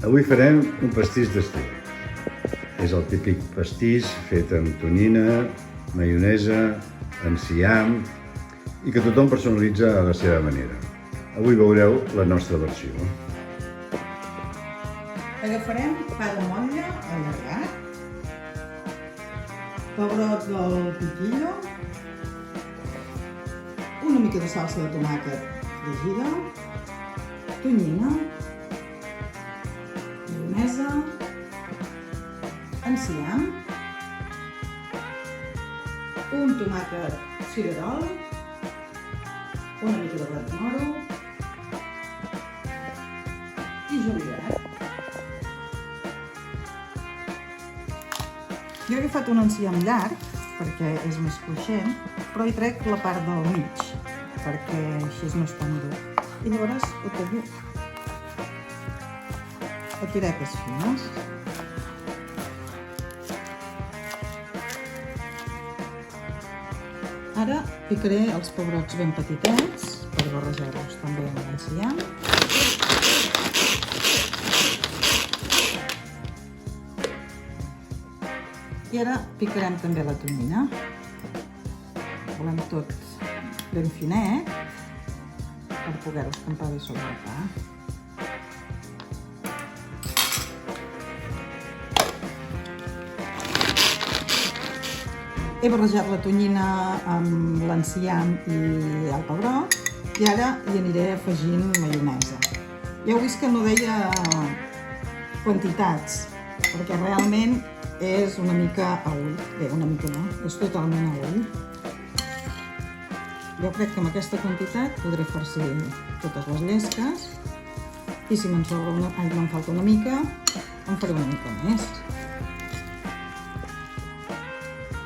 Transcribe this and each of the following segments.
Avui farem un pastís d'estiu. És el típic pastís fet amb tonyina, maionesa, enciam i que tothom personalitza a la seva manera. Avui veureu la nostra versió. Agafarem pa de motlla allargat, pebrot del piquillo, una mica de salsa de tomàquet fregida, tonyina, maionesa, enciam, un tomàquet cirerol, una mica de blat de moro i julivert. Jo he agafat un enciam llarg perquè és més cruixent, però hi trec la part del mig perquè així és més madur. I llavors ho tallo a tiretes fines. Ara picaré els pebrots ben petitets per barrejar-los també amb l'enciam. I ara picarem també la tonyina. Volem tot ben finet per poder-ho escampar bé sobre el pa. He barrejat la tonyina amb l'enciam i el pebrot i ara hi aniré afegint maionesa. Ja heu vist que no deia quantitats, perquè realment és una mica a ull. Bé, una mica no, és totalment a ull. Jo crec que amb aquesta quantitat podré farcir totes les llesques i si me'n falta una mica, en faré una mica més.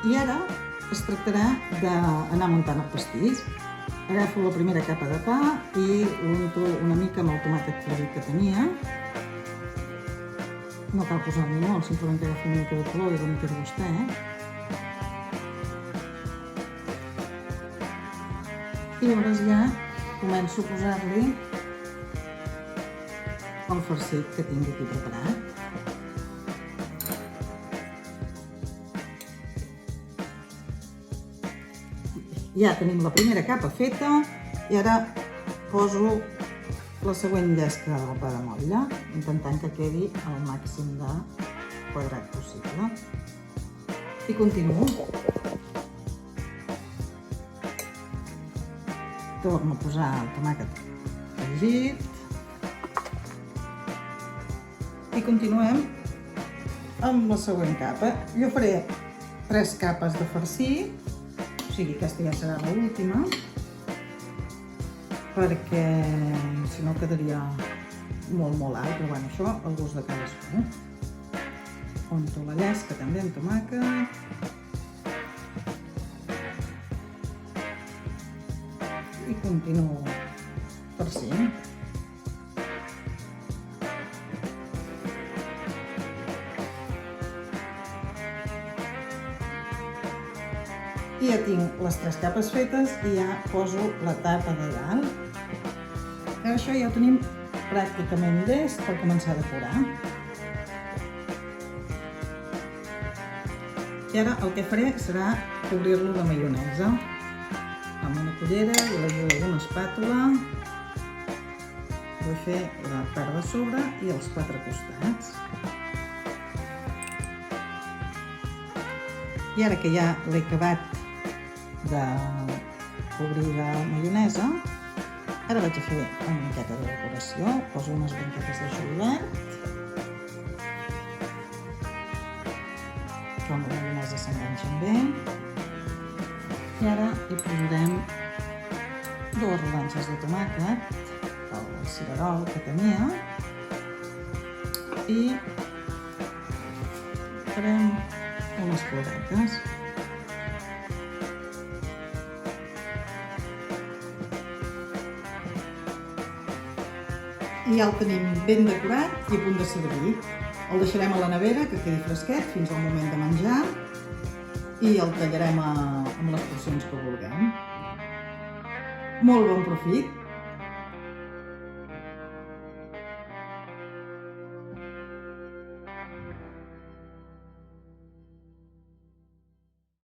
I ara es tractarà d'anar muntant el pastís. Agafo la primera capa de pa i unto una mica amb el tomàquet fregit que tenia. No cal posar-hi molt, simplement que agafi una mica de color i una mica de gustet. I llavors ja començo a posar-li el farcit que tinc aquí preparat. Ja tenim la primera capa feta i ara poso la següent llesca del pa de motlla, intentant que quedi el màxim de quadrat possible. I continuo. Torno a posar el tomàquet fregit. I continuem amb la següent capa. Jo faré 3 capes de farcir, o sigui, aquesta ja serà l'última, perquè si no quedaria molt alt, però bueno, això al gust de cadascú. Unto la llesca també amb tomàquet. I continuo farcint. I ja tinc les 3 capes fetes i ja poso la tapa de dalt. Això ja ho tenim pràcticament llest per començar a decorar. I ara el que faré serà cobrir-lo de maionesa amb una cullera i l'ajuda d'una espàtula. Vull fer la part de sobre i els 4 costats. I ara que ja l'he acabat de cobrir de maionesa, ara vaig a fer una miqueta de decoració. Poso unes branquetes de julivert, que amb la maionesa s'enganxen bé. I ara hi posarem 2 rodanxes de tomàquet, el cirerol que tenia, i farem unes floretes. I ja el tenim ben decorat i a punt de servir. El deixarem a la nevera que quedi fresquet fins al moment de menjar i el tallarem amb les porcions que vulguem. Molt bon profit!